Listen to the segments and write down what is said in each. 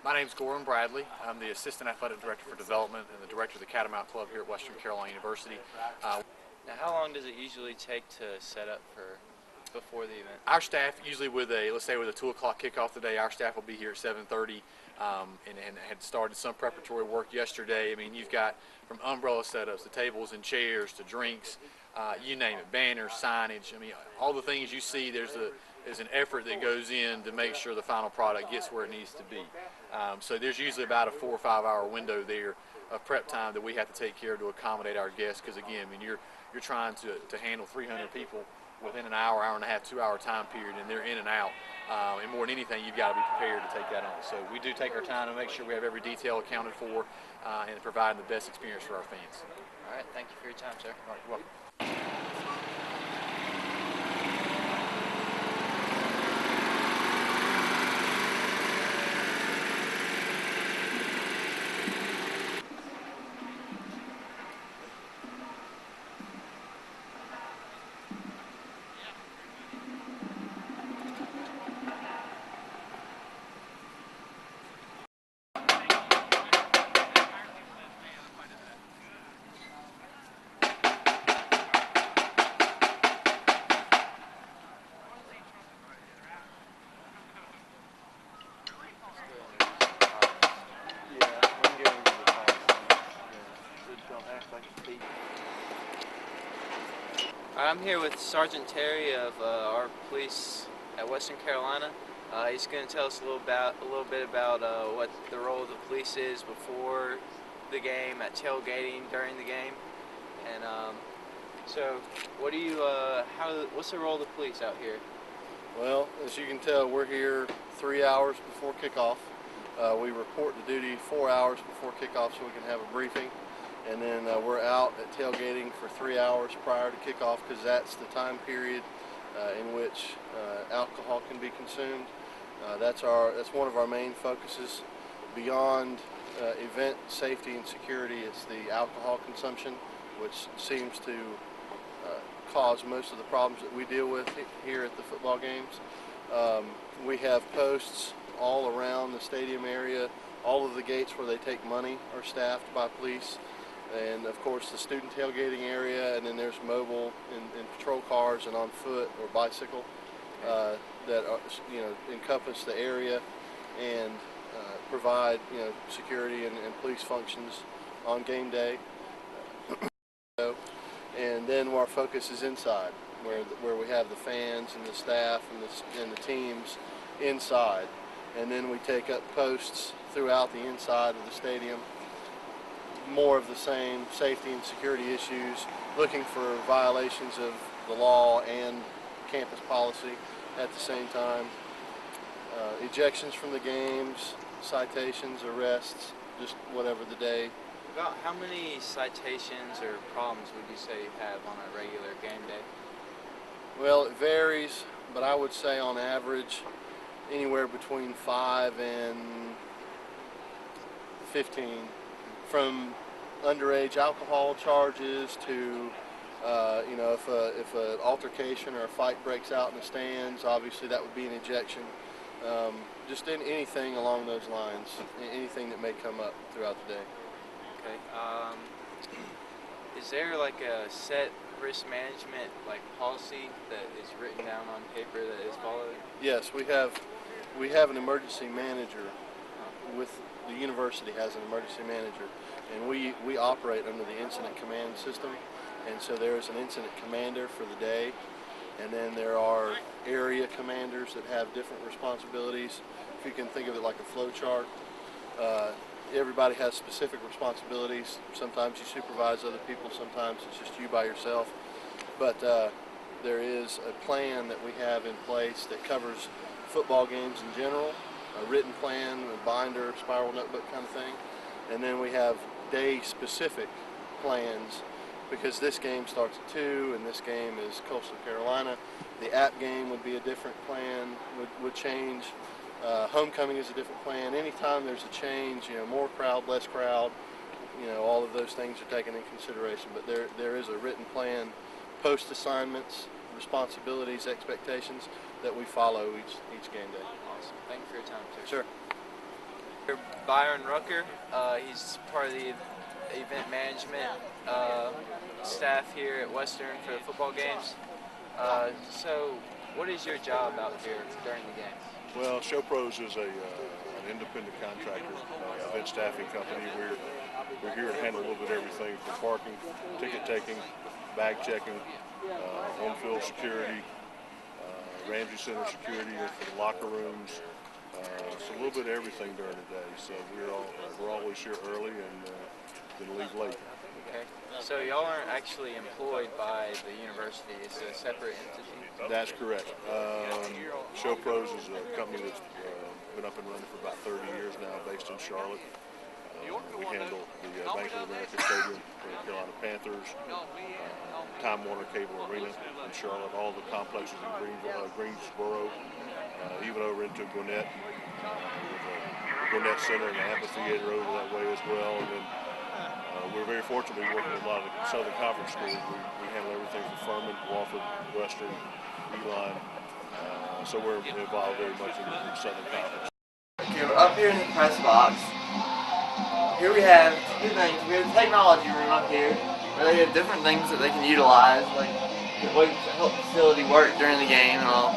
My name is Gordon Bradley. I'm the Assistant Athletic Director for Development and the Director of the Catamount Club here at Western Carolina University. Now, how long does it usually take to set up for before the event? Our staff, usually with let's say with a 2 o'clock kickoff today, our staff will be here at 7:30 and had started some preparatory work yesterday. I mean, you've got from umbrella setups to tables and chairs to drinks, you name it, banners, signage. I mean, all the things you see, there's an effort that goes in to make sure the final product gets where it needs to be. So there's usually about a 4 or 5 hour window there of prep time that we have to take care of to accommodate our guests, because again, I mean, you're trying to handle 300 people within an hour, hour and a half, 2 hour time period, and they're in and out. And more than anything, you've got to be prepared to take that on. So we do take our time to make sure we have every detail accounted for and providing the best experience for our fans. All right, thank you for your time, sir. All right, you're welcome. I'm here with Sergeant Terry of our police at Western Carolina. He's going to tell us a little bit about what the role of the police is before the game, at tailgating, during the game, and so what's the role of the police out here? Well, as you can tell, we're here 3 hours before kickoff. We report to duty 4 hours before kickoff so we can have a briefing. And then we're out at tailgating for 3 hours prior to kickoff, because that's the time period in which alcohol can be consumed. That's one of our main focuses. Beyond event safety and security, it's the alcohol consumption, which seems to cause most of the problems that we deal with here at the football games. We have posts all around the stadium area. All of the gates where they take money are staffed by police. And of course the student tailgating area, and then there's mobile and patrol cars and on foot or bicycle that are, encompass the area and provide security and police functions on game day. And then our focus is inside, where we have the fans and the staff and the teams inside, and then we take up posts throughout the inside of the stadium. More of the same safety and security issues, looking for violations of the law and campus policy at the same time. Ejections from the games, citations, arrests, just whatever the day. About how many citations or problems would you say you have on a regular game day? Well, it varies, but I would say on average anywhere between 5 and 15. From underage alcohol charges to, if an altercation or a fight breaks out in the stands, obviously that would be an ejection. Just anything along those lines, anything that may come up throughout the day. Okay. Is there like a set risk management policy that is written down on paper that is followed? Yes, we have an emergency manager. With the university has an emergency manager, and we operate under the incident command system, and so there is an incident commander for the day, and then there are area commanders that have different responsibilities. If you can think of it like a flow chart, everybody has specific responsibilities. Sometimes you supervise other people, sometimes it's just you by yourself, but there is a plan that we have in place that covers football games in general, a written plan, a binder, spiral notebook kind of thing, and then we have day-specific plans, because this game starts at 2 and this game is Coastal Carolina. The app game would be a different plan, would change. Homecoming is a different plan. Anytime there's a change, more crowd, less crowd, all of those things are taken in consideration, but there is a written plan, post assignments, responsibilities, expectations that we follow each game day. Awesome. Thank you for your time, sir. Sure. Byron Rucker. He's part of the event management staff here at Western for the football games. So, what is your job out here during the game? Well, Show Pros is an independent contractor, event staffing company. We're here to handle a little bit of everything from parking, ticket taking, bag checking, on-field security, Ramsey Center security for the locker rooms. So a little bit of everything during the day. So we're always here early and then leave late. Okay. So y'all aren't actually employed by the university. It's a separate entity. That's correct. Show Pros is a company that's been up and running for about 30 years now, based in Charlotte. We handle the Bank of America Stadium for the Carolina Panthers, Time Warner Cable Arena in Charlotte, all the complexes in Greensboro, even over into Gwinnett, with the Gwinnett Center and the amphitheater over that way as well. And then we're very fortunate to be working with a lot of the Southern Conference schools. We handle everything from Furman, Wofford, Western, Elon. So we're involved very much in the Southern Conference. Okay, we're up here in the press box. Here we have two things. We have the technology room up here, where they have different things that they can utilize, like the way to help the facility work during the game and all.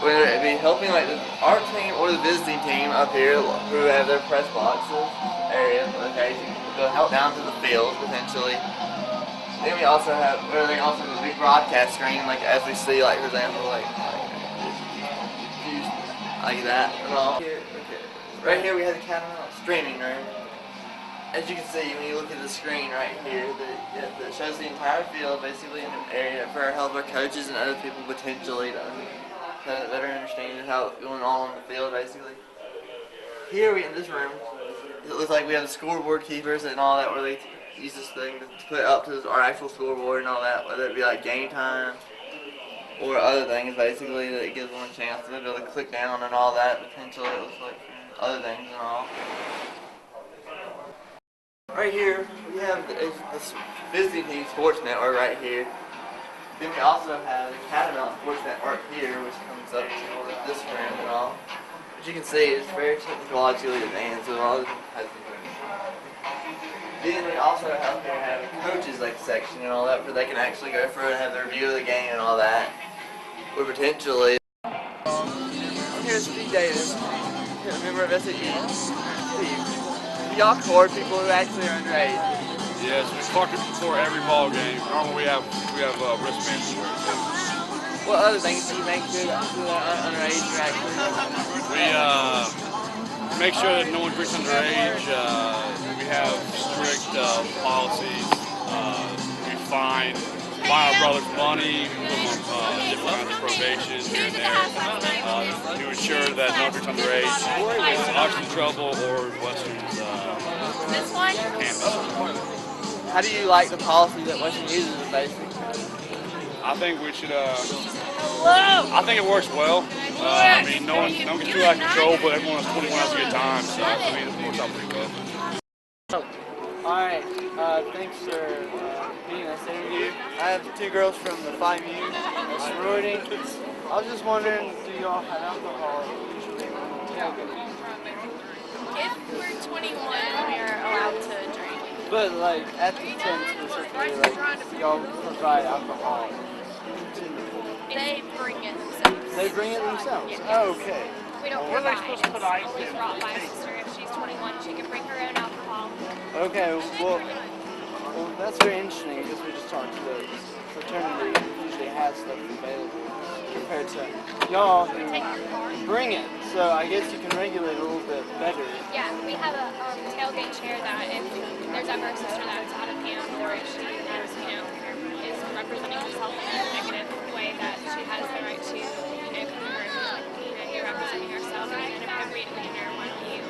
Whether it be helping like our team or the visiting team up here, who have their press boxes area, okay, so you can go help down to the field potentially. Then we also have, a big broadcast screen, like as we see, like for example, like that and all. Here, okay. Right here we have the Catamount streaming room. As you can see, when you look at the screen right here, that shows the entire field, basically in an area for help our coaches and other people potentially to better understand how it's going on the field, basically. Here in this room, it looks like we have the scoreboard keepers and all that, where they use this thing to put up to our actual scoreboard and all that, whether it be like game time or other things, basically, that it gives them a chance to be able to click down and all that, potentially, it looks like other things and all. Right here, we have this visiting team sports network right here. Then we also have the Catamount Sports Network here, which comes up to this room and all. As you can see, it's very technologically advanced with all the Then we also have coaches like section and all that, where they can actually go through and have their review of the game and all that. Or potentially. I'm here to Steve Davis, a member of SAU. Do y'all court people who actually are underage? Yes, we park it before every ball game. Normally we have wristbands to wear too. What other things do you make sure that underage are actually? We make sure that no one drinks underage. We have strict policies. We fine our brothers money, put them on different kinds of probation here and there to ensure that no one drinks underage is Oxford trouble or Western's campus. How do you like the policy that Western uses, basically? I think we should. I think it works well. I mean, no one gets too out of control, but everyone has 21 hours a good time, so I mean, it works out pretty well. Alright, thanks for being in this interview. I have two girls from the Phi Mu sorority. I was just wondering, do y'all have alcohol usually when you tailgate? If we're 21, we are allowed to drink. But like at the tent specifically, like y'all provide alcohol to the pool. They bring it themselves. They bring it themselves? Yes. Oh, okay. We don't provide. It's always brought by my sister. If she's 21, she can bring her own alcohol. Okay, well that's very interesting because we just talked to the fraternity who usually has stuff available compared to y'all who bring it. So I guess you can regulate a little bit better. Yeah, we have a tailgate chair that if there's ever a sister that's out of hand or if she has, is representing herself in a negative way, that she has the right to, come over and be like, you're representing yourself in an inappropriate manner when you,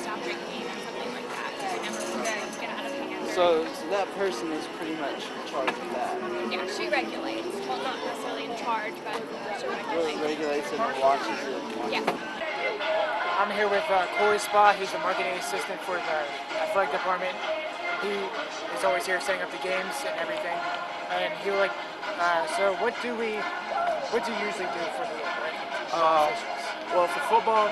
stop drinking or something like that. So we never get out of hand. So that person is pretty much in charge of that. Yeah, she regulates. Well, not necessarily in charge, but she regulates. Regulates it and watches it. Yeah. I'm here with Corey Spa. He's the marketing assistant for the athletic department. He is always here setting up the games and everything. And so what do you usually do for the officials? Well, for football,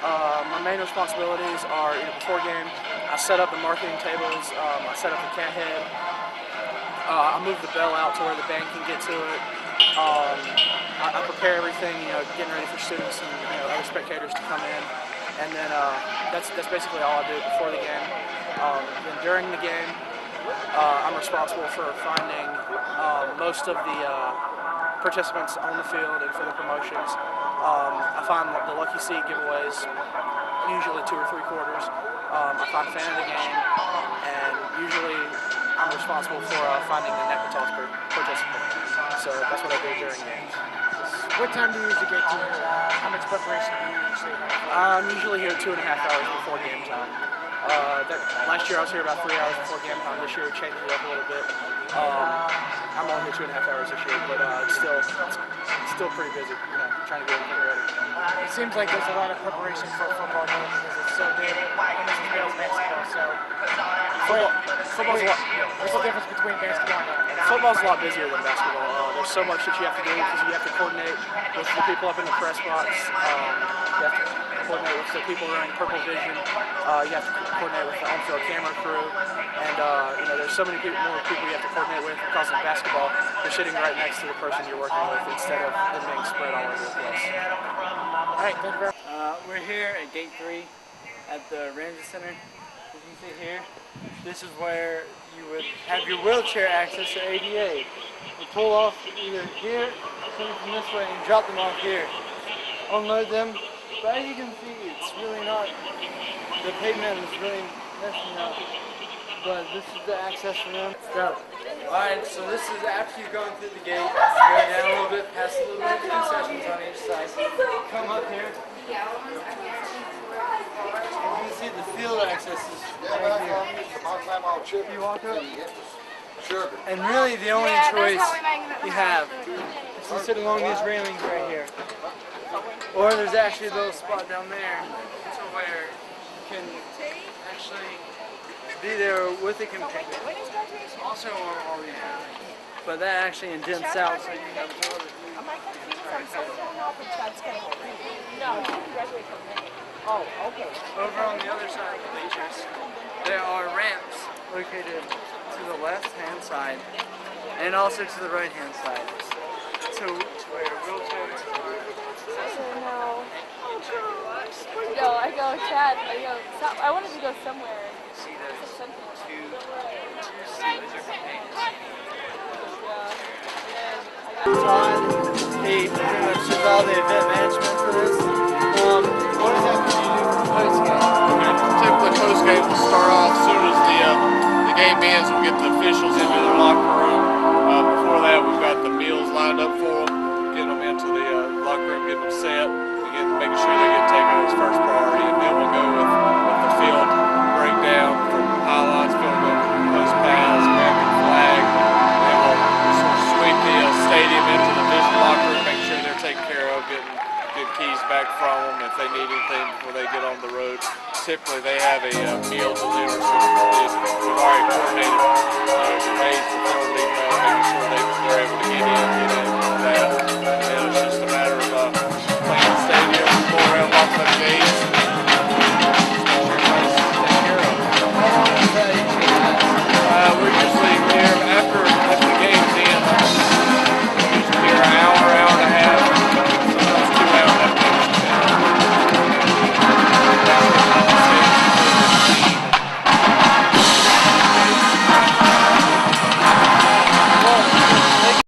My main responsibilities are, before game, I set up the marketing tables, I set up the cat head, I move the bell out to where the band can get to it. I prepare everything, getting ready for students and other spectators to come in, and then that's basically all I do before the game. Then during the game, I'm responsible for finding most of the participants on the field and for the promotions. I find the lucky seat giveaways, usually 2 or 3 quarters. I find fan of the game, and usually I'm responsible for finding the Nepitos participant. So that's what I do during games. What time do you usually get to here? How much preparation do you usually have? I'm usually here 2.5 hours before game time. Last year I was here about 3 hours before game time. This year we changed it up a little bit. I'm only here 2.5 hours this year, but it's still pretty busy, trying to get everything ready. It seems like there's a lot of preparation for a football game because it's so big. And this is girls basketball, so Football's a lot. what's the difference between basketball and Football's a lot busier than basketball. There's so much that you have to do because you have to coordinate with the people up in the press box. You have to coordinate with the people wearing purple vision. You have to coordinate with the on-field camera crew. And there's so many more people you have to coordinate with because in basketball, you're sitting right next to the person you're working with instead of them being spread all over the place. All right, thank you very much. We're here at Gate 3 at the Ramsey Center. As you can see here, this is where you would have your wheelchair access to ADA. You pull off either here, come from this way, and drop them off here. Unload them, but as you can see, it's really not, the pavement is really messing up. But this is the access for them. Alright, so this is after you've gone through the gate. Go down a little bit, past a little bit of concessions on each side. Come up here. You can see the field access is right here. You walk up. And really the only choice you have is to sit along these railings right here. Or there's actually a little spot down there to where you can actually be there with a companion. Also on all these railings. But that actually indents out so you have a little bit. Oh, okay. Over on the other side of the bleachers, there are ramps located to the left-hand side and also to the right-hand side. To where wheelchairs are accessible. No, I go, Chad, I wanted to go somewhere. See those two seats or companions. He pretty much does all the event management for this. What does that mean you do post-game? Typically post-game will start off as soon as the game ends. We'll get the officials into their locker room. Before that, we've got the meals lined up for them, getting them into the locker room, getting them set, making sure they get taken as first priority, and then we'll go with the field breakdown from pylons, field goal, post pass, American flag. Then we'll sort of sweep the stadium into the vision locker room, make sure they're taken care of, getting keys back from them if they need anything before they get on the road. Typically they have a meal delivered, so we've already coordinated